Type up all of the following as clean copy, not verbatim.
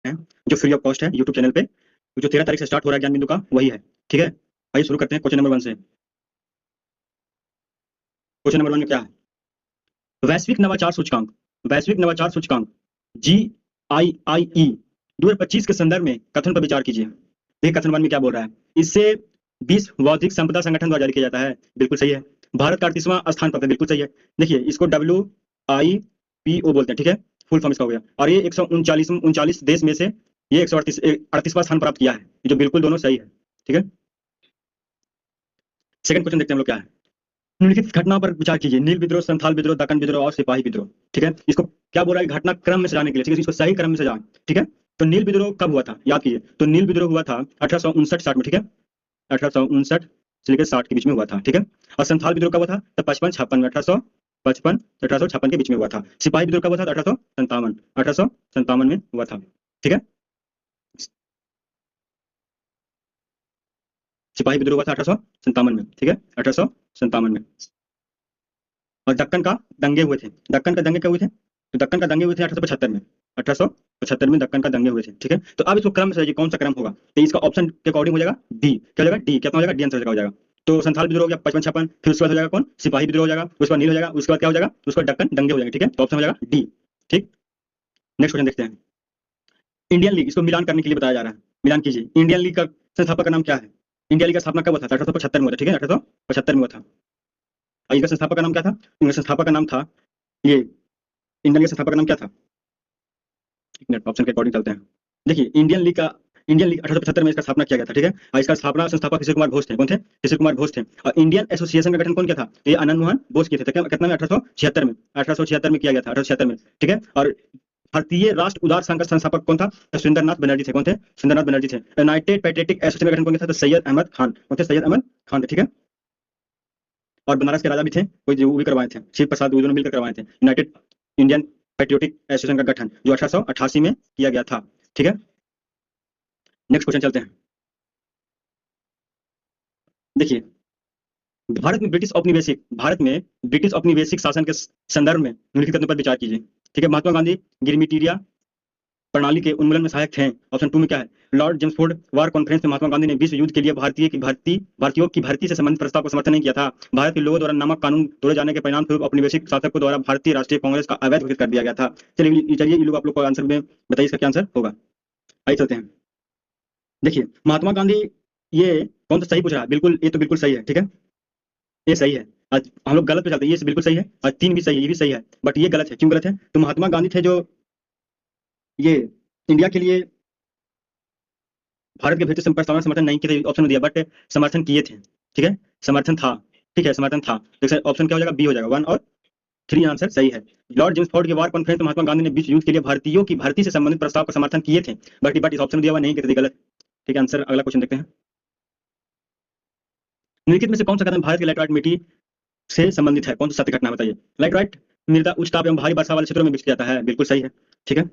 हैं जो free of cost है यूट्यूब चैनल पे, जो 13 तारीख से स्टार्ट हो रहा है ज्ञान बिंदु का, वही है। ठीक है, आइए शुरू करते हैं क्वेश्चन नंबर 1 से। क्वेश्चन नंबर 1 में क्या है? वैश्विक नवाचार सूचकांक, वैश्विक नवाचार सूचकांक GIIE 2025 के संदर्भ में कथन पर विचार कीजिए। देखिए कथन 1 में क्या बोल रहा है, इससे विश्व बौद्धिक संपदा संगठन द्वारा जारी किया जाता है, बिल्कुल सही है। भारत का 38वां स्थान पर है, बिल्कुल सही है। देखिए इसको WIPO बोलते हैं, ठीक है, फुल फॉर्म इसका हो गया। और ये 139 देश में से ये 138वां स्थान प्राप्त किया है, जो बिल्कुल दोनों सही है। ठीक है, सेकंड क्वेश्चन देखते हैं हम लोग क्या है। निम्नलिखित घटना पर विचार कीजिए, नील विद्रोह, संथाल विद्रोह, दक्कन विद्रोह और सिपाही विद्रोह। ठीक है, इसको क्या बोल रहा है, घटना क्रम में सजाने के लिए, ठीक है, इसको सही क्रम में सजा। ठीक है, तो नील विद्रोह कब हुआ था याद कीजिए, तो नील विद्रोह हुआ था 1859-60 में। ठीक है, 1859 से लेकर 60 के बीच में हुआ था। ठीक है, और संथाल विद्रोह कब हुआ था, तो 55-56 में, 1855-1856 के बीच में हुआ था। सिपाही विद्रोह कब हुआ था, 1857 में हुआ था। ठीक है, सिपाही विद्रोह हुआ था 1857 में। ठीक है, 1857 में। और दक्कन का दंगे हुए थे, दक्कन का दंगे कब हुए थे, तो दक्कन का दंगे हुए थे 1875 में, 1875 में दक्कन का दंगे हुए थे। ठीक है, तो अब इसको क्रम से कौन सा क्रम होगा, तो इसका ऑप्शन के अकॉर्डिंग हो जाएगा डी। क्या हो जाएगा, डी। कितना हो जाएगा, डी आंसर हो जाएगा। तो संथाल विद्रोह हो गया 55-56, फिर उसके बाद हो जाएगा कौन, सिपाही विद्रोह हो जाएगा, उसके बाद नील हो जाएगा, उसके बाद क्या हो जाएगा, उसके बाद दक्कन दंगे हो जाएंगे। ठीक है, तो ऑप्शन हो जाएगा डी। ठीक, नेक्स्ट क्वेश्चन देखते हैं। इंडियन लीग, इसको मिलान करने के लिए बताया जा रहा है, मिलान कीजिए। इंडियन लीग का संस्थापक का नाम क्या है, इंडियन लीग का स्थापना कब हुआ था, 1875 में हुआ था। ठीक है, 1875 में हुआ था। और इनका संस्थापक का नाम क्या था, इनका संस्थापक का नाम था, ये इंडियन लीग संस्थापक का नाम क्या था, एक मिनट, ऑप्शन के अकॉर्डिंग चलते हैं। देखिए इंडियन लीग 1875 में इसका स्थापना किया गया था। ठीक है, और इसका स्थापना संस्थापक किशोर कुमार घोष थे। कौन थे, किशोर कुमार घोष थे। और इंडियन एसोसिएशन का गठन कौन किया था, तो ये आनंद मोहन बोस किए थे। कितना में, 1876 में, 1876 में किया गया था, 1876 में। ठीक है, और भारतीय राष्ट्र उदार संघ का संस्थापक कौन था, तो सुरेंद्रनाथ बनर्जी थे। कौन थे, सुरेंद्रनाथ बनर्जी थे। यूनाइटेड पैट्रियटिक एसोसिएशन का गठन कौन किया था, तो सैयद अहमद खान। कौन थे, सैयद अहमद खान थे। ठीक है, और बनारस के राजा भी थे कोई, जो वो भी करवाए थे, शिव प्रसाद, दोनों मिलकर करवाए थे यूनाइटेड इंडियन पैट्रियोटिक एसोसिएशन का गठन, जो 1888 में किया गया था। ठीक है, नेक्स्ट क्वेश्चन चलते हैं। देखिए भारत में ब्रिटिश औपनिवेशिक शासन के संदर्भ में निम्नलिखित कथनों पर विचार कीजिए। ठीक है, महात्मा गांधी गिरमिटिया प्रणाली के उन्मूलन में सहायक थे। ऑप्शन 2 में क्या है, लॉर्ड जेम्सफोर्ड वार कॉन्फ्रेंस में महात्मा गांधी ने विश्व युद्ध के लिए भारतीयों की भर्ती से संबंधित प्रस्ताव को समर्थन नहीं किया था। भारत के लोगों द्वारा नमक कानून तोड़े जाने के परिणाम स्वरूप औपनिवेशिक शासकों द्वारा भारतीय राष्ट्रीय कांग्रेस का अवैध घोषित कर दिया गया था। चलिए ये लोग आप लोग को आंसर में बताइए, इसका क्या आंसर होगा। आइए चलते हैं। देखिए महात्मा गांधी, ये कौन सा सही पूछ रहा है, बिल्कुल ये तो बिल्कुल सही है। ठीक है, ये सही है। आज हम लोग गलत पे चलते हैं, ये बिल्कुल सही है। आज 3 भी सही है, ये भी सही है, बट ये गलत है। क्यों गलत है, तो महात्मा गांधी थे जो ये इंडिया के लिए भारत के भीतर प्रस्तावना समर्थन नहीं किए थे, ऑप्शन में दिया, बट समर्थन किए थे। ठीक है, समर्थन था। ठीक है, समर्थन था। तो ऑप्शन क्या हो जाएगा, बी हो जाएगा। 1 और 3 आंसर सही है। लॉर्ड जेम्सफोर्ड के वार कॉन्फ्रेंस में महात्मा गांधी ने विश्व युद्ध के लिए भारतीयों की भर्ती से संबंधित प्रस्ताव का समर्थन किए थे, बट इस ऑप्शन में दिया हुआ नहीं किए थे, गलत। ठीक है, आंसर अगला क्वेश्चन देखते हैं। निम्नलिखित में से कौन सा कथन भारत के लैटराइट मिट्टी से संबंधित है, कौन सा सत्य घटना बताइए। लैटराइट मृदा उच्च ताप एवं भारी वर्षा वाले क्षेत्रों में विकसित जाता है, बिल्कुल सही है। ठीक है,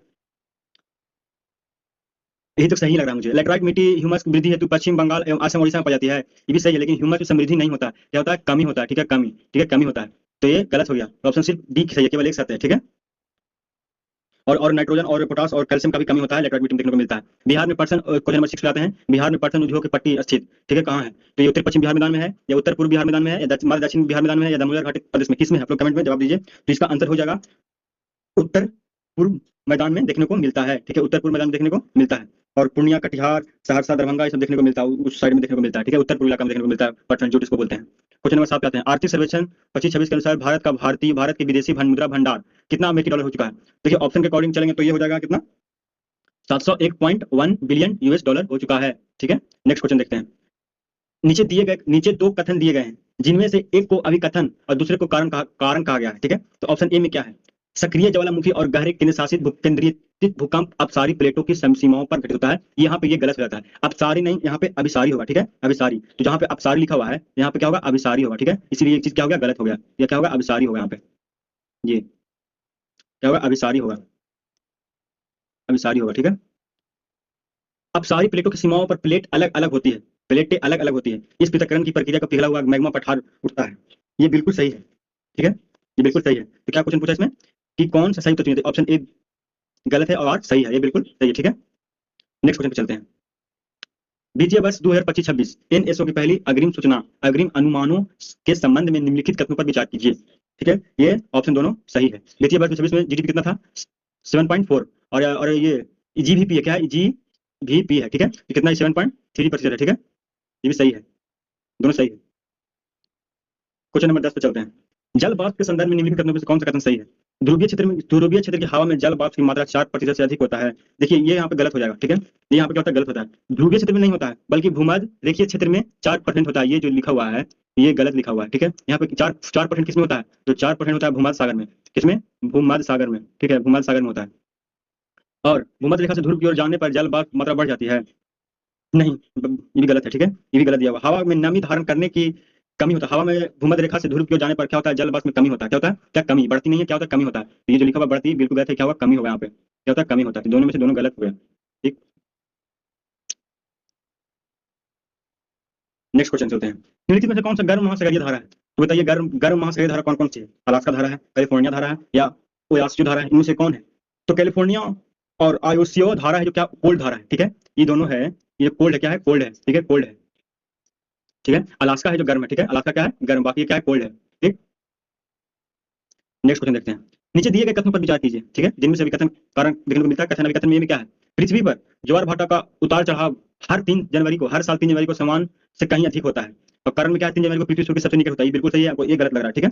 यही तो सही लग रहा है मुझे। लैटराइट मिट्टी ह्यूमस वृद्धि हेतु पश्चिम बंगाल एवं असम ओडिशा में पाई जाती है, ये भी सही है, लेकिन ह्यूमस में समृद्धि नहीं होता, क्या होता है, कमी होता है। ठीक है, कमी। ठीक है, कमी होता है, तो ये गलत हो गया। ऑप्शन सिर्फ डी सही है, केवल एक सत्य है। ठीक है, और नाइट्रोजन और पोटास और कैल्शियम का भी कमी होता है, लैटराइट मिट्टी में देखने को मिलता है। बिहार में पर्सन, क्वेश्चन नंबर 6 लाते हैं, बिहार में पर्सन उद्योग की पट्टी स्थित, ठीक है, कहाँ है, तो ये उत्तर पश्चिम बिहार मैदान में है, या उत्तर पूर्व बिहार मैदान में है, या दक्षिण बिहार मैदान में है, या दामोदर घाटी प्रदेश में, किस में है, आप लोग कमेंट में जवाब दीजिए। तो इसका आंसर हो जाएगा उत्तर पूर्व मैदान में देखने को मिलता है। ठीक है, उत्तर पूर्व मैदान में देखने को मिलता है। और पूर्णिया, कटिहार, सहरसा, दरभंगा, ये सब देखने को मिलता है, उस साइड में देखने को मिलता है। ठीक है, उत्तर पूर्व इलाका में देखने को मिलता है, पर्सन जो इसको बोलते हैं। क्वेश्चन नंबर 7 आते हैं। आर्थिक सर्वेक्षण 25-26 के अनुसार भारत के विदेशी मुद्रा भंडार कितना अमेरिकी डॉलर हो चुका है। देखिए ऑप्शन के अकॉर्डिंग चलेंगे तो ये हो जाएगा कितना, 701.1 बिलियन US डॉलर हो चुका है। ठीक है, नेक्स्ट क्वेश्चन देखते हैं। नीचे 2 कथन दिए गए हैं, जिनमें से एक को अभिकथन और दूसरे को कारण कहा गया है। ठीक है, तो ऑप्शन ए में क्या है, सक्रिय ज्वालामुखी और गहरे केंद्रशासित भूकंप अपसारी प्लेटों की सीमाओं पर घटित होता है। यहाँ पे ये गलत हो जाता है, अपसारी नहीं, यहाँ पे अभिसारी होगा। ठीक है, अभिसारी, तो जहाँ पे अपसारी लिखा हुआ है यहाँ पे क्या होगा, अभिसारी होगा। ठीक है, इसलिए एक चीज क्या हो गया, गलत हो गया, ये क्या होगा, अभिसारी होगा। यहाँ पे ये क्या होगा, अभिसारी होगा, अभिसारी होगा। ठीक है, अपसारी प्लेटों की सीमाओं पर प्लेट अलग अलग होती है, प्लेटें अलग अलग होती है, इस पृथक्करण की प्रक्रिया का पिघला हुआ मैग्मा पठार उठता है। ये बिल्कुल सही है। ठीक है, ये बिल्कुल सही है। तो क्या क्वेश्चन पूछा इसमें कि कौन सा सही उत्तर चुनिए, ऑप्शन ए गलत है और सही है, ये बिल्कुल सही है। ठीक है, नेक्स्ट क्वेश्चन पे चलते हैं। वित्तीय वर्ष 2025-26 एनएसओ की पहली अग्रिम सूचना अग्रिम अनुमानों के संबंध में निम्नलिखित कथनों पर विचार कीजिए। ठीक है, ये ऑप्शन दोनों सही है। वित्तीय वर्ष 26 में जीडीपी कितना था? 7.4। और ये जीवीपी है, क्या है? जीवीपी है। ठीक है, ये कितना है? 7.3% है। ठीक है, ये भी सही है, दोनों सही है। क्वेश्चन नंबर 10 पे चलते हैं। जल वाष्प के संदर्भ में निम्नलिखित कथनों में से कौन सा कथन सही है? ध्रुवीय क्षेत्र की हवा में जल वाष्प की मात्रा 4% से अधिक होता है। देखिए ये यहाँ पे गलत हो जाएगा। ठीक है, ये यहाँ पे क्या होता है? गलत होता है। ध्रुवीय क्षेत्र में नहीं होता है, बल्कि भूमध्य रेखीय क्षेत्र में 4% होता है। ये जो लिखा हुआ है ये गलत लिखा हुआ है। ठीक है, यहाँ पे 4% किसमें होता है? तो 4% होता है भूमध्य सागर में। किसमें? भूमध्य सागर में। ठीक है, भूमध्य सागर में होता है। और भूमध्य रेखा से ध्रुव की ओर जाने पर जल वाष्प मात्रा बढ़ जाती है। नहीं, ये भी गलत है। ठीक है, ये भी गलत दिया हुआ। हवा में नमी धारण करने की कमी होता है। हवा में भूमध्य रेखा से ध्रुव की ओर जाने पर क्या होता है? जल वाष्प में कमी होता है। क्या होता है? क्या कमी? बढ़ती नहीं है, क्या होता है? कमी होता है। तो ये जो लिखा हुआ बढ़ती है बिल्कुल गलत है। क्या हुआ? कमी होगा। यहाँ पे क्या होता है? कमी होता है। तो दोनों में से दोनों गलत हुए। ठीक, नेक्स्ट क्वेश्चन चलते हैं। निम्नलिखित में से कौन सा गर्म महासागरीय धारा है? तो बताइए, गर्म गर्म महासागरीय धारा कौन कौन सी है? अलास्का धारा है, कैलिफोर्निया धारा है, या ओयासियो धारा है? इनमें से कौन है? तो कैलिफोर्निया और आयोसियो धारा है जो क्या कोल्ड धारा है। ठीक है, ये दोनों है। ये कोल्ड है, क्या है? कोल्ड है। ठीक है, कोल्ड है। ठीक है, अलास्का है जो गर्म है। ठीक है, अलास्का क्या है? गर्म, बाकी ये क्या है? कोल्ड है। ठीक, नेक्स्ट क्वेश्चन देखते हैं। नीचे दिए गए कथनों पर विचार कीजिए। ठीक है, जिनमें से भी कथन कारण देखने को मिलता है। कथन अभिकथन में ये क्या है? पृथ्वी पर ज्वार भाटा का उतार चढ़ाव हर साल 3 जनवरी को समान से कहीं अधिक होता है। और कारण में क्या है? 3 जनवरी को पृथ्वी सूर्य के सबसे निकट होता है। ये बिल्कुल सही है, आपको ये गलत लग रहा है। ठीक है,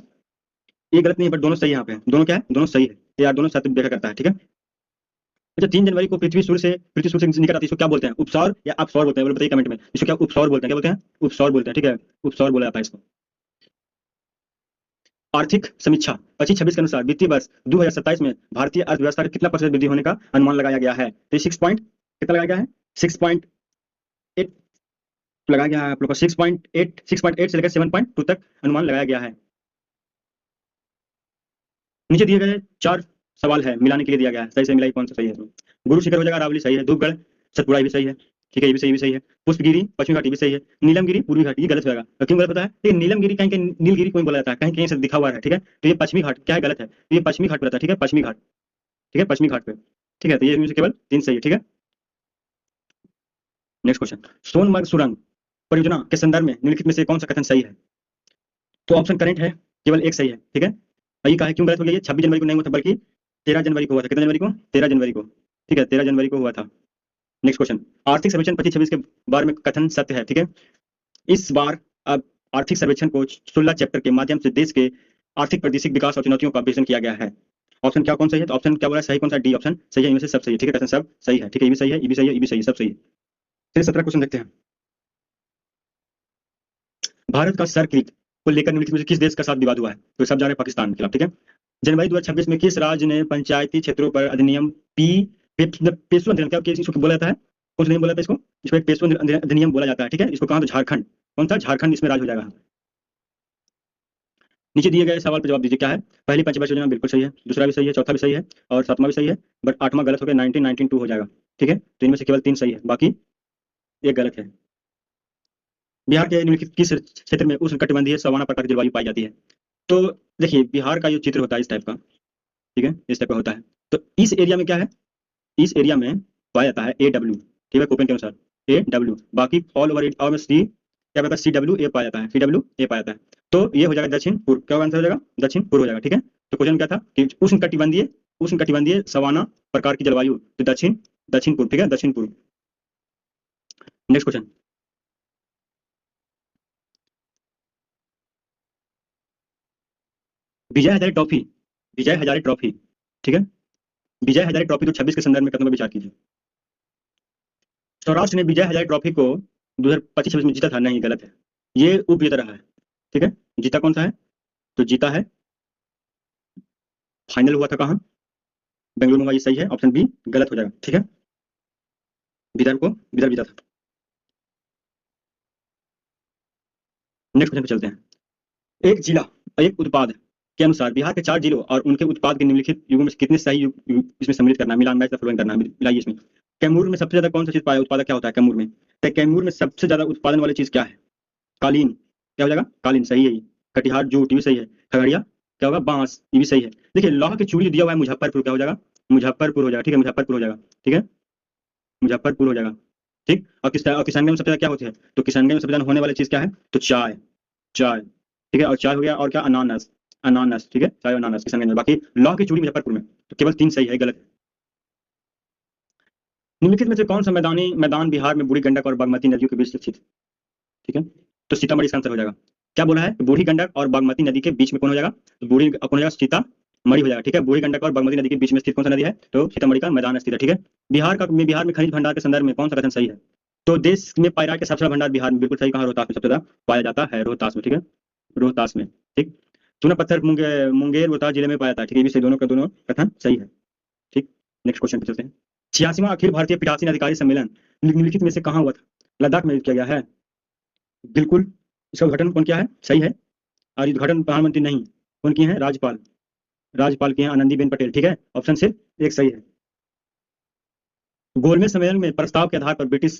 ये गलत नहीं है, बट दोनों सही है। यहाँ पे दोनों क्या है? दोनों सही है। ये यार दोनों सत्य देखा करता है। ठीक है, अच्छा, 3 जनवरी को पृथ्वी सूर्य से निकट आती है, इसको क्या बोलते हैं? उपसौर या अपसौर बोलते हैं? बोलो बताइए कमेंट में, इसको क्या उपसौर बोलते हैं? क्या बोलते हैं? उपसौर बोलते हैं। ठीक है, उपसौर बोला जाता है इसको। आर्थिक समीक्षा 25-26 के अनुसार वित्तीय वर्ष 2027 में भारतीय अर्थव्यवस्था का कितना प्रतिशत वृद्धि होने का अनुमान लगाया गया है? तो 6 पॉइंट कितना लगाया गया है? 6.8 लगाया गया है आप लोग का। 6.8 से लेकर 7.2 तक अनुमान लगाया गया है। नीचे दिए गए 4 सवाल है, मिलाने के लिए दिया गया है। सही से मिलाई, कौन सा सही है इसमें? गुरु शिखर हो जाएगा, अरावली सही है। धूपगढ़ सतपुड़ा भी सही है। ठीक है, ये भी सही, भी सही है। पुष्पगिरी पश्चिमी घाटी भी सही है। नीलमगिरी पूर्वी घाटी, ये गलत होगा। तो क्यों गलत होता है? ये नीलमगिरी कहीं कहीं नीलगिरी कोई बोला जाता है, कहीं कहीं से दिखा हुआ है। ठीक है, तो ये पश्चिमी घाट क्या है? गलत है। तो ये पश्चिमी घाट पर रहता है। ठीक है, पश्चिमी घाट। ठीक है, पश्चिमी घाट पे। ठीक है, तो ये इनमें से केवल 3 सही है। ठीक है, नेक्स्ट क्वेश्चन। सोनमर्ग सुरंग परियोजना के संदर्भ में निम्नलिखित में से कौन सा कथन सही है? तो ऑप्शन करेंट है, केवल एक सही है। ठीक है, ये कहा है क्यों गलत हो गया? ये 26 जनवरी को नहीं हुआ था, बल्कि 13 जनवरी को हुआ था। कितने जनवरी को? 13 जनवरी को। ठीक है, 13 जनवरी को हुआ था। Next question. आर्थिक सर्वेक्षण 25-26 के बारे में कथन सत्य है। ठीक है, इस बार अब आर्थिक सर्वेक्षण को 16 चैप्टर के माध्यम से देश के आर्थिक प्रादेशिक विकास और चुनौतियों का विश्लेषण किया गया है। ऑप्शन क्या कौन सही है? तो ऑप्शन क्या बोला सही? कौन सा? डी ऑप्शन सही है, इनमें से सब सही है। ठीक है, कथन सब सही है। ठीक है, ये भी सही है, ये भी सही है, ये भी सही है, सब सही है। फिर 17 क्वेश्चन देखते हैं। भारत का सर्कलिट को लेकर निम्नलिखित में से किस देश का साथ विवाद हुआ है? तो सब जा रहे हैं पाकिस्तान के खिलाफ। ठीक है, जनवरी 2026 में किस राज्य ने पंचायती क्षेत्रों पर अधिनियम पेशु अधिनियम, क्या इसको बोला जाता है? कौन सा नियम बोला जाता है इसको? इसको एक पेशु अधिनियम बोला जाता है। ठीक है, इसको कहा तो झारखंड। कौन सा? झारखंड इसमें राज्य हो जाएगा। नीचे दिए गए सवाल पर जवाब दीजिए। क्या है? पहली पंचवर्ष योजना बिल्कुल सही है, दूसरा भी सही है, चौथा भी सही है, और सातवां भी सही है, बट आठवां गलत हो गया। 1992 हो जाएगा। ठीक है, तो इनमें से केवल 3 सही है, बाकी एक गलत है। बिहार के निम्नलिखित किस क्षेत्र में उष्णकटिबंधीय सवाना प्रकार की जलवायु पाई जाती है? तो देखिए, बिहार का जो चित्र होता है इस टाइप का। ठीक है, इस टाइप का होता है। तो इस एरिया में क्या है? इस एरिया में पाया जाता है AW। ठीक है, कोपेन के अनुसार AW, बाकी ऑल ओवर और सी क्या पता? CWA पाया जाता है, CWA पाया जाता है। तो ये हो जाएगा दक्षिण पूर्व। क्या आंसर हो जाएगा? दक्षिण पूर्व हो जाएगा। ठीक है, तो क्वेश्चन क्या था कि उष्णकटिबंधीय सवाना प्रकार की जलवायु, तो दक्षिण दक्षिण पूर्व। ठीक है, दक्षिण पूर्व। Next question. Vijay Hazare trophy, Vijay Hazare trophy. ठीक है, विजय हजारे ट्रॉफी तो 26 के संदर्भ में कथनों पर विचार कीजिए। सौराष्ट्र ने विजय हजारे ट्रॉफी को 2025-26 में जीता था? नहीं, गलत है, ये उप जीत रहा है। ठीक है, जीता कौन सा है? तो जीता है, फाइनल हुआ था कहाँ? बेंगलुरु में हुआ। ये सही है, ऑप्शन बी गलत हो जाएगा। ठीक है, विदर्भ जीता था। नेक्स्ट क्वेश्चन पे चलते हैं। एक जिला एक उत्पाद के अनुसार बिहार के 4 जिलों और उनके उत्पाद के निम्नलिखित युगों में से कितने सही युग इसमें सम्मिलित करना है? मिलान मैच द फॉलोइंग करना है, मिलाइए इसमें। कैमूर में सबसे ज्यादा कौन सा चीज पाया उत्पादक क्या होता है कैमूर में? तो कैमूर में सबसे ज्यादा उत्पादन वाली चीज क्या है? कालीन। क्या हो जाएगा? कालीन सही है। ये कटिहार जूट, ये भी सही है। खगड़िया क्या होगा? बांस, ये भी सही है। देखिए, लौह की चूड़ी दिया हुआ है मुजफ्फरपुर, क्या हो जाएगा? मुजफ्फरपुर हो जाएगा। ठीक है, मुजफ्फरपुर हो जाएगा। ठीक है, मुजफ्फरपुर हो जाएगा। ठीक, और किसानगंज में सबसे ज्यादा क्या होती है? तो किसानगंज में सबसे ज्यादा होने वाली चीज क्या है? तो चाय। चाय, ठीक है, और चाय हो गया, और क्या? अनानास। अनानास, ठीक है, चाय और अनानास किसानगंज में। बाकी लौह की चूड़ी मुजफ्फरपुर में। तो केवल 3 सही है, गलत है। निम्नलिखित में से कौन सा मैदानी मैदान बिहार में बूढ़ी गंडक और बागमती नदियों के बीच स्थित है? ठीक है, तो सीतामढ़ी इसका आंसर हो जाएगा। क्या बोला है? बूढ़ी गंडक और बागमती नदी के बीच में कौन हो जाएगा? तो बूढ़ी कौन हो जाएगा? सीतामढ़ी हो जाएगा। ठीक है, बूढ़ी गंडक और बागमती नदी के बीच में स्थित कौन सा नदी है? तो सीतामढ़ी का मैदान स्थित है। ठीक है, बिहार में खनिज भंडार के संदर्भ में कौन सा कथन सही है? तो देश में पायरा के सबसे बड़ा भंडार बिहार में, बिल्कुल सही कहा, रोहतास में सबसे ज्यादा पाया जाता है, रोहतास में। ठीक है, रोहतास में। ठीक, चूना पत्थर मुंगेर रोहतास जिले में पाया जाता है। ठीक है, ये भी सही, दोनों का दोनों कथन सही है। ठीक, नेक्स्ट क्वेश्चन पे चलते हैं। 86वां अखिल भारतीय पीठासीन अधिकारी सम्मेलन निम्नलिखित में से कहाँ हुआ था? लद्दाख में किया गया है, बिल्कुल। इसका उद्घाटन कौन किया है? सही है। और ये उद्घाटन प्रधानमंत्री नहीं, कौन किए हैं? राज्यपाल। राज्यपाल किए हैं, आनंदीबेन पटेल। ठीक है, ऑप्शन सिर्फ एक सही है। गोलमेज सम्मेलन में प्रस्ताव के आधार पर ब्रिटिश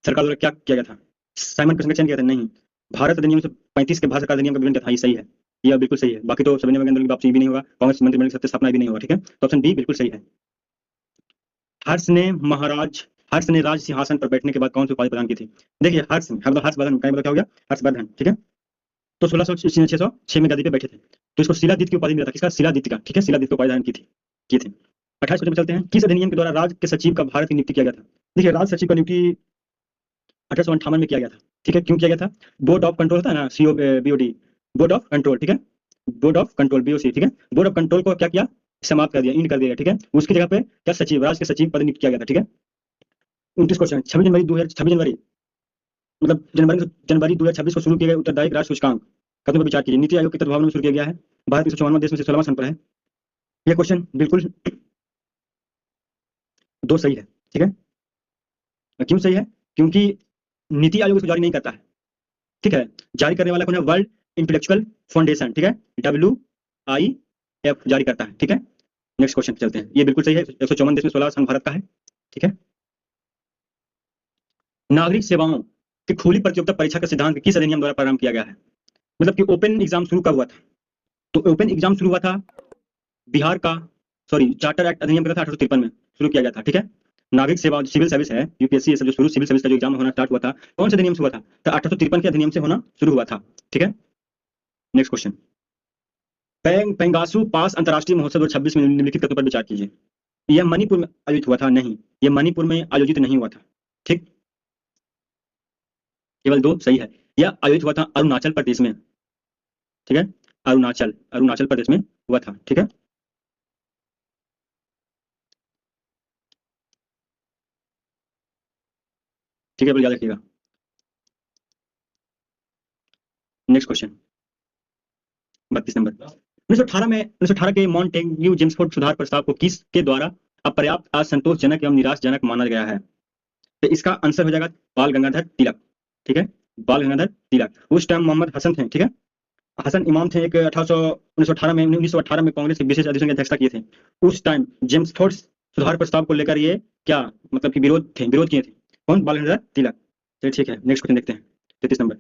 सरकार द्वारा क्या किया गया था? साइमन कमीशन का चयन किया था? नहीं। भारत अधिनियम से 35 के भारत सरकार अधिनियम का विवरण क्या था? ये सही है, ये बिल्कुल सही है। बाकी तो सविनय वैज्ञानिक की वापसी भी नहीं होगा, कांग्रेस मंत्रिमंडल की सत्ता स्थापना भी नहीं होगा। ठीक है, तो ऑप्शन बी बिल्कुल सही है। हर्ष ने महाराज हर्ष ने राज सिंहासन पर बैठने के बाद कौन सी उपाधि प्रदान की थी? देखिए, हर्षवर्धन का मतलब क्या हो गया? हर्षवर्धन। ठीक है, तो 606 में गद्दी पे बैठे थे, तो इसको शिलादित्य की उपाधि मिला था। किसका? शिलादित्य का। ठीक है, शिलादित्य को उपाधि धारण की थी। 28 क्वेश्चन पे चलते हैं। किस अधिनियम के द्वारा राज्य के सचिव का भारत की नियुक्ति किया गया था? देखिए, राज्य सचिव का नियुक्ति 1858 में किया गया था। ठीक है, क्यों किया गया था? बोर्ड ऑफ कंट्रोल होता है ना, COBOD, बोर्ड ऑफ कंट्रोल। ठीक है, बोर्ड ऑफ कंट्रोल, BOC। ठीक है, बोर्ड ऑफ कंट्रोल को क्या किया? समाप्त कर दिया, इंड कर दिया। ठीक है, उसकी जगह पे क्या? सचिव, राज्य के सचिव पद नियुक्त किया गया था। ठीक है, 29 क्वेश्चन। 26 जनवरी मतलब जनवरी 2026 को शुरू किए गए उत्तरदायिक राष्ट्र सूचकांक कथन पर विचार कीजिए। नीति आयोग के तत्वावधान में शुरू किया गया है। भारत 154वां देश में से 16वां स्थान पर है। ये क्वेश्चन बिल्कुल दो सही है। ठीक है, क्यों सही है? क्योंकि नीति आयोग इसको जारी नहीं करता है। ठीक है, जारी करने वाला कौन है? World intellectual foundation. ठीक है, WIF जारी करता है। ठीक है, नेक्स्ट क्वेश्चन चलते हैं। ये बिल्कुल सही है, 154 देश में 16 स्थान भारत का है। ठीक है, नागरिक सेवाओं की खुली प्रतियोगिता परीक्षा का सिद्धांत किस अधिनियम द्वारा प्रारंभ किया गया है? मतलब कि ओपन एग्जाम शुरू कब हुआ था? तो ओपन एग्जाम शुरू हुआ था बिहार का, सॉरी, चार्टर एक्ट अधिनियम का था 1853 में शुरू किया गया था। ठीक है, नागरिक सेवा सिविल सर्विस है, UPSC, ये सब जो शुरू सिविल सर्विस का जो एग्जाम होना स्टार्ट हुआ था, कौन से अधिनियम से हुआ था? तो 1853 के अधिनियम से होना शुरू हुआ था। ठीक है, नेक्स्ट क्वेश्चन। पेंगासू पास अंतर्राष्ट्रीय महोत्सव 2026 में निम्नलिखित कथनों पर विचार कीजिए। यह मणिपुर में आयोजित हुआ था? नहीं, यह मणिपुर में आयोजित नहीं हुआ था। ठीक, केवल दो सही है। यह आयोजित हुआ था अरुणाचल प्रदेश में। ठीक है, अरुणाचल प्रदेश में हुआ था। ठीक है, ठीक है, याद रखिएगा। Next question, 32 number. 1918 के मॉन्टेग्यू जेम्सफोर्ड सुधार प्रस्ताव को किसके द्वारा अपर्याप्त, असंतोषजनक एवं निराशजनक माना गया है? तो इसका आंसर हो जाएगा बाल गंगाधर तिलक। ठीक है, बाल गंगाधर तिलक। उस टाइम मोहम्मद हसन थे। ठीक है, हसन इमाम थे एक 1918 में कांग्रेस के विशेष अधिवेशन की अध्यक्षता किए थे। उस टाइम जेम्सफोर्ड सुधार प्रस्ताव को लेकर ये क्या, मतलब कि विरोध किए थे। कौन? बाल गंगाधर तिलक। चलिए, ठीक है, नेक्स्ट क्वेश्चन देखते हैं। 33 नंबर।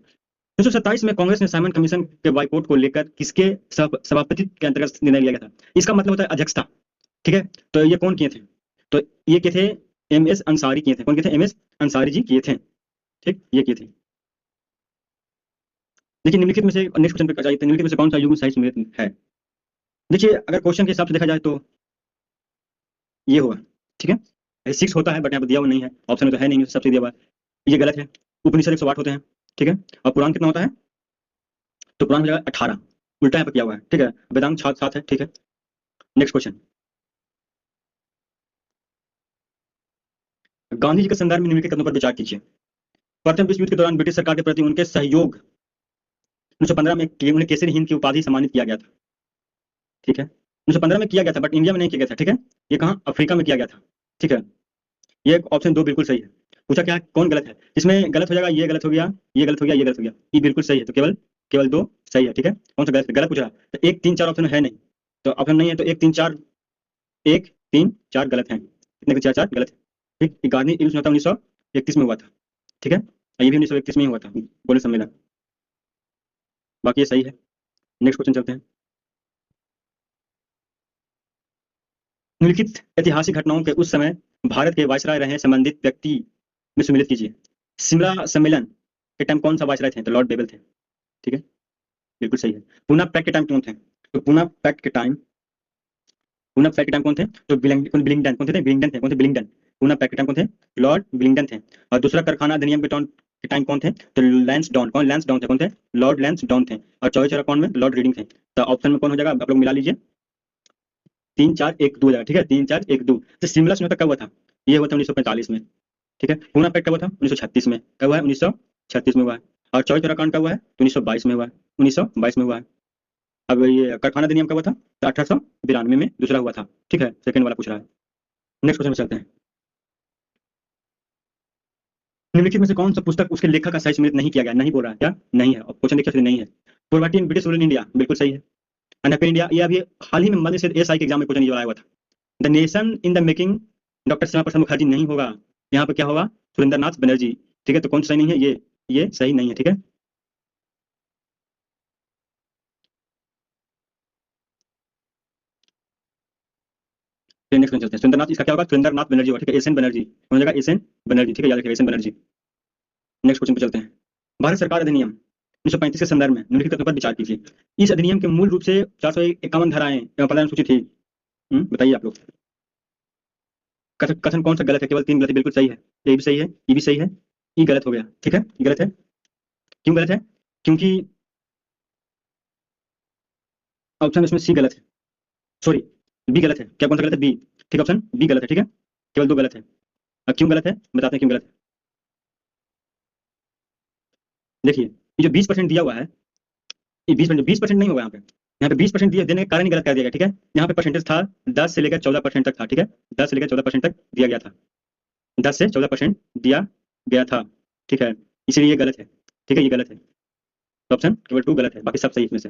1927 में कांग्रेस ने साइमन कमीशन के बाइकआउट को लेकर किसके सभापति के अंतर्गत निर्णय लिया गया था? इसका मतलब होता है अध्यक्षता। ठीक है, तो ये कौन किए थे? तो ये किए थे MS अंसारी किए थे। कौन किए थे? MS अंसारी जी किए थे। ठीक, ये किए थे। देखिए, निम्नलिखित में से नेक्स्ट क्वेश्चन पे जाइए। निम्नलिखित में से कौन सा युग्म सही सम्मिलित है? देखिए, अगर क्वेश्चन के हिसाब से देखा जाए तो ये होगा। ठीक है, 6 होता है, बट यहाँ पर दिया हुआ नहीं है, ऑप्शन में तो है नहीं, सबसे दिया हुआ है। ये गलत है। उपनिषद 108 होते हैं। ठीक है, और पुराण कितना होता है? तो पुराण हो जाएगा 18, उल्टा यहाँ पर किया हुआ है। ठीक है, वेदांत 7 है। ठीक है, नेक्स्ट क्वेश्चन। गांधी जी के संदर्भ में निम्नलिखित कथनों पर विचार कीजिए। प्रथम विश्व युद्ध के दौरान ब्रिटिश सरकार के प्रति उनके सहयोग 1915 में उन्हें केसरी हिंद की उपाधि सम्मानित किया गया था। ठीक है, 1915 में किया गया था, बट इंडिया में नहीं किया गया था। ठीक है, ये कहाँ? अफ्रीका में किया गया था। ठीक है, ये ऑप्शन 2 बिल्कुल सही है। पूछा क्या है, कौन गलत है? इसमें गलत हो जाएगा, ये गलत हो गया, ये गलत हो गया, ये गलत हो गया, ये बिल्कुल सही है। तो केवल केवल 2 सही है। ठीक है, कौन सा गलत गलत पूछ रहा है? तो 1 3 4 ऑप्शन है नहीं, तो ऑप्शन नहीं है, तो 1 3 4 गलत है। कितने के 4 गलत है। ठीक, ये गांधी युद्ध 1931 में हुआ था। ठीक है, ये भी 1931 में ही हुआ था, गोल्ड सम्मेलन। बाकी ये सही है। नेक्स्ट क्वेश्चन चलते हैं। निम्नलिखित ऐतिहासिक घटनाओं के उस समय भारत के वायसराय रहे संबंधित व्यक्ति में सम्मिलित कीजिए। शिमला सम्मेलन के टाइम कौन सा वायसराय थे? तो लॉर्ड बेबल थे। ठीक है, बिल्कुल सही है। पूना पैक्ट के टाइम कौन थे? तो पूना पैक्ट के टाइम कौन थे? तो बिलिंगडन कौन थे? बिलिंगडन थे। कौन थे? बिलिंगडन। पूना पैक्ट के टाइम कौन थे? लॉर्ड बिलिंगडन थे। और दूसरा कारखाना अधिनियम के टाइम कौन थे? तो लैंसडाउन। कौन? लैंसडाउन थे। कौन थे? लॉर्ड लैंसडाउन थे। और चौथे चौरा कौन में? लॉर्ड रीडिंग थे। तो ऑप्शन में कौन हो जाएगा? आप लोग मिला लीजिए, 3 4 1 2 हो जाएगा। ठीक है, 3 4 1 2। तो शिमला समझौता कब हुआ था? ये हुआ था 1945 में। ठीक है, पूना पैक्ट कब हुआ था? 1936 में। कब हुआ है? 1936 में हुआ है। और चौरी चौरा कांड कब हुआ है? तो 1922 में हुआ है। 1922 में हुआ है। अब ये कारखाना अधिनियम कब हुआ था? तो 1892 में दूसरा हुआ था। ठीक है, सेकंड वाला पूछ रहा है। नेक्स्ट क्वेश्चन में चलते हैं। निम्नलिखित में से कौन सा पुस्तक उसके लेखक का सही सम्मिलित नहीं किया गया? नहीं बोल रहा है क्या? नहीं है। क्वेश्चन देखिए, नहीं है। Poverty in British rule in India, बिल्कुल सही है। अनहैप्पी इंडिया, ये अभी हाल ही में मध्य से एसआई के एग्जाम में क्वेश्चन ये आया हुआ था। The nation in the making, doctor Shyama Prasad Mukherjee नहीं होगा। यहाँ पे क्या होगा? सुरेंद्र नाथ बनर्जी। ठीक है, तो कौन सा सही नहीं है? ये सही नहीं है। ठीक है, नेक्स्ट क्वेश्चन चलते हैं। सुरेंद्र नाथ, इसका क्या होगा? सुरेंद्र नाथ बनर्जी होगा। ठीक है, एसएन बनर्जी हो जाएगा, एसएन बनर्जी। ठीक है, याद रखिएगा, एसएन बनर्जी। नेक्स्ट क्वेश्चन पे चलते हैं। भारत सरकार अधिनियम 1935 के संदर्भ में निम्नलिखित तथ्यों पर विचार कीजिए। इस अधिनियम के मूल रूप से 451 धाराएं एवं प्रधान सूची थी। बताइए आप लोग। कथन कथन कौन सा गलत है? केवल 3 गलत है, बिल्कुल सही है। ए भी सही है, ई भी सही है, ई गलत हो गया। ठीक है, ई गलत है। क्यों गलत है? क्योंकि ऑप्शन इसमें सी गलत है, सॉरी बी गलत है। क्या कौन सा गलत है? बी। ठीक है, ऑप्शन बी गलत है। ठीक है, केवल 2 गलत है। अब क्यों गलत है बताते हैं, क्यों गलत है। देखिए, ये जो 20% दिया हुआ है, ये 20% नहीं होगा यहाँ पे। यहाँ पे 20% दिया, देने का कारण ही गलत कर दिया गया। ठीक है, यहाँ पे परसेंटेज था 10 से लेकर 14% तक था। ठीक है, 10 से लेकर 14% तक दिया गया था। 10 से 14% दिया गया था। ठीक है, इसलिए ये गलत है। ठीक है, ये गलत है। तो ऑप्शन केवल 2 गलत है, बाकी सब सही इसमें से।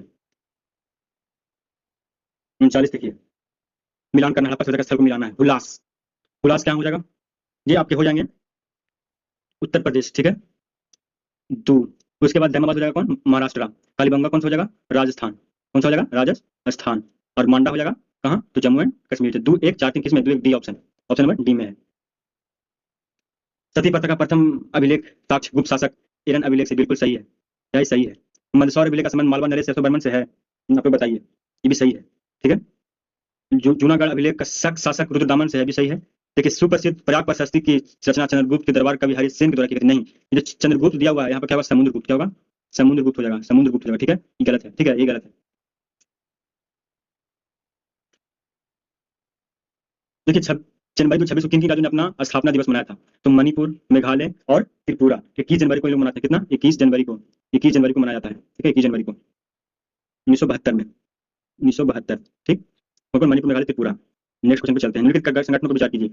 39 देखिए, मिलान करना है, आपस स्थल को मिलाना है। हुलास, हुलास क्या हो जाएगा? ये आपके हो जाएंगे उत्तर प्रदेश। ठीक है, 2। उसके बाद धर्माबाद हो जाएगा कौन? महाराष्ट्र। कालीबंगा कौन सा हो जाएगा? राजस्थान। कौन सा हो जाएगा? राजस्थान। और मांडा हो जाएगा कहाँ? तो जम्मू एंड कश्मीर। 2 1 4 3 किस में? 2 1 D option. Option number D में है। सती प्रथा का प्रथम अभिलेख साक्ष्य गुप्त शासक ईरान अभिलेख से, बिल्कुल सही है। क्या ये सही है? मंदसौर अभिलेख का संबंध मालवा नरेश यशोवर्मन से है। आप बताइए, ये भी सही है। ठीक है, जूनागढ़ अभिलेख का शक शासक रुद्रदामन से है, भी सही है। देखिए, सुप्रसिद्ध प्रयाग प्रशस्ति की रचना चंद्रगुप्त के दरबार कवि हरिसेन के द्वारा की गई थी। नहीं, ये जो चंद्रगुप्त दिया हुआ है यहाँ पर क्या होगा? समुद्रगुप्त। क्या होगा? समुद्रगुप्त हो जाएगा, समुद्रगुप्त हो जाएगा। ठीक है, ये गलत है। ठीक है, ये गलत है। देखिए, 6 जनवरी 26 को किन किन राज्यों ने अपना स्थापना दिवस मनाया था? तो मणिपुर, मेघालय और त्रिपुरा। 21 जनवरी को ये लोग मनाते हैं। कितना? 21 जनवरी को। 21 जनवरी को मनाया जाता है। ठीक है, 21 जनवरी को 1972 में। 1972। ठीक, मणिपुर, मेघालय, त्रिपुरा। नेक्स्ट क्वेश्चन पे चलते हैं। निम्नलिखित संगठनों पर विचार कीजिए।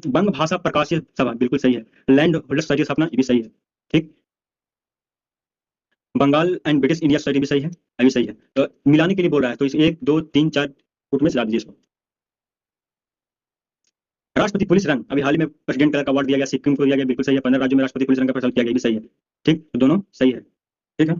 बंग भाषा प्रकाशीय सभा, बिल्कुल सही है। लैंड होल्डर सोसाइटी की स्थापना, ये भी सही है। ठीक, Bengal and British India society भी सही है, ये भी सही है। तो मिलाने के लिए बोल रहा है, तो इस 1 2 3 4 फुट में चला दीजिए इसको। राष्ट्रपति पुलिस रंग अभी हाल ही में प्रेसिडेंट कलर का अवार्ड दिया गया, सिक्किम को दिया गया, बिल्कुल सही है। 15 राज्यों में राष्ट्रपति पुलिस रंग का प्रचलन किया गया, भी सही है। ठीक, तो दोनों सही है। ठीक है,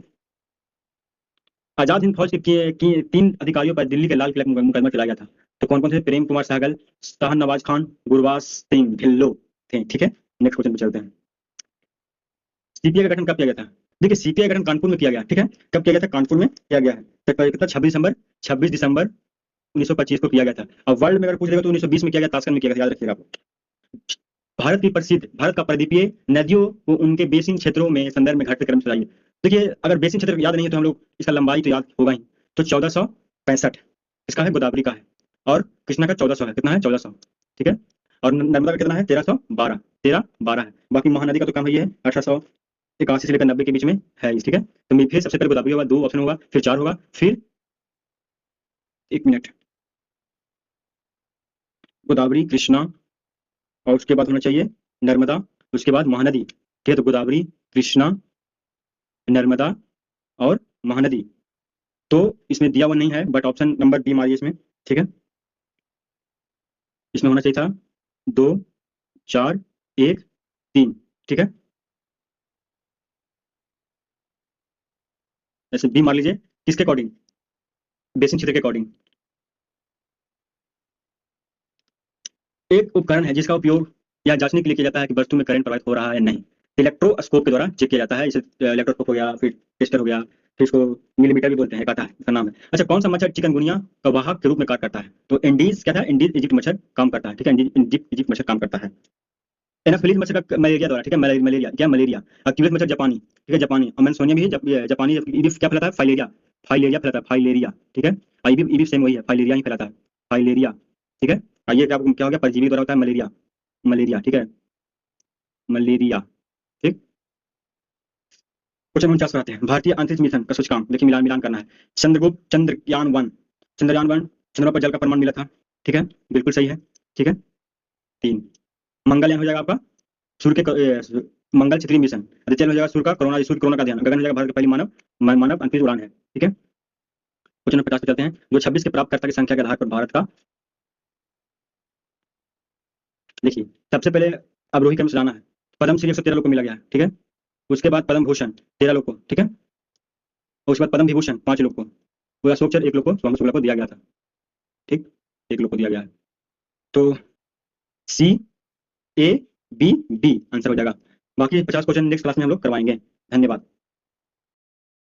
आजाद हिंद फौज के 3 अधिकारियों पर दिल्ली के लाल किला में मुकदमा चलाया गया था। तो कौन कौन थे? प्रेम कुमार सहगल, शाहनवाज खान, गुरबाज सिंह ढिल्लो थे। ठीक है, नेक्स्ट क्वेश्चन पे चलते हैं। सीपीआई का गठन कब किया गया था? देखिए, सीपीआई का गठन कानपुर में किया गया। ठीक है, कब किया गया था? कानपुर में किया गया है। तो कितना? 26 दिसंबर 1925 को किया गया था। और वर्ल्ड में अगर पूछ लेगा तो 1920 में किया गया, ताशकंद में किया गया, याद रखिएगा आप। भारत का परिदीपीय नदियों को उनके बेसिन क्षेत्रों में संदर्भ में घटते क्रम से चाहिए। देखिए, अगर बेसिन क्षेत्र याद नहीं है तो हम लोग इसका लंबाई तो याद होगा ही। तो 1465 इसका है, गोदावरी का है। और कृष्णा का 1400 है। कितना है? 1400। ठीक है, और नर्मदा का कितना है? 1312। 1312 है। बाकी महानदी का तो कम ही है, 1881 से लेकर 90 के बीच में है। ठीक है, तो मैं फिर सबसे पहले गोदावरी होगा, 2 ऑप्शन होगा, फिर 4 होगा, फिर 1 मिनट, गोदावरी, कृष्णा, और उसके बाद होना चाहिए नर्मदा, उसके बाद महानदी। ठीक है, तो गोदावरी, कृष्णा, नर्मदा और महानदी। तो इसमें दिया हुआ नहीं है, बट ऑप्शन नंबर बी मारिए इसमें। ठीक है, इसमें होना चाहिए था 2 4 1 3। ठीक है, ऐसे बी मार लीजिए। किसके अकॉर्डिंग? बेसिन क्षेत्र के अकॉर्डिंग। एक उपकरण है जिसका उपयोग या जांचने के लिए किया जाता है कि वस्तु में करंट प्रवाहित हो रहा है या नहीं। इलेक्ट्रोस्कोप के द्वारा चेक किया जाता है। इसे इलेक्ट्रोस्कोप हो गया, फिर टेस्टर हो गया, फिर इसको मिलीमीटर भी बोलते हैं, कहता है, इसका नाम है। अच्छा, कौन सा मच्छर चिकनगुनिया का वाहक के रूप में कार्य करता है? तो एंडीज क्या था, एंडीज इजिप्ट मच्छर काम करता है, ठीक है, इजिप्ट मच्छर काम करता है। एनाफिलीज मच्छर का मलेरिया द्वारा, ठीक है, मलेरिया क्या, मलेरिया। अक्यूलेट मच्छर जापानी, ठीक है, जापानी। अमेंसोनिया भी जापानी। इबिस क्या फैलाता है? फाइलेरिया, फाइलेरिया फैलाता है, फाइलेरिया, ठीक है। आईबी इबिस सेम वही है, फाइलेरिया ही फैलाता है, फाइलेरिया, ठीक है। आइए, क्या क्या हो गया, परजीवी द्वारा होता है मलेरिया, मलेरिया, ठीक है, मलेरिया, ठीक। क्वेश्चन 49 पर आते हैं। भारतीय अंतरिक्ष मिशन का सूचकांक, देखिए मिलान मिलान करना है। चंद्रगुप्त चंद्रयान 1, चंद्रयान 1 चंद्रमा पर जल का प्रमाण मिला था, ठीक है, बिल्कुल सही है, ठीक है। 3, मंगलयान हो जाएगा आपका सूर्य के मंगल क्षेत्रीय मिशन। आदित्य हो जाएगा सूर्य कोरोना का ध्यान। गगन हो जाएगा भारत की पहली मानव अंतरिक्ष उड़ान है, ठीक है। क्वेश्चन 50 पे चलते हैं। जो 26 के प्राप्तकर्ता की संख्या के आधार पर भारत का, देखिए, सबसे पहले अवरोही क्रम से लाना है। पद्मश्री 113 लोग को मिला गया है, ठीक है। उसके बाद पद्म भूषण 13 लोग को, ठीक है। और उसके बाद पद्म विभूषण 5 लोग को। पूरा अशोक 1 लोग को, स्वामी शुक्ला को दिया गया था, ठीक, 1 लोग को दिया गया है। तो सी, ए, बी, डी आंसर हो जाएगा। बाकी 50 क्वेश्चन नेक्स्ट क्लास में हम लोग करवाएंगे। धन्यवाद।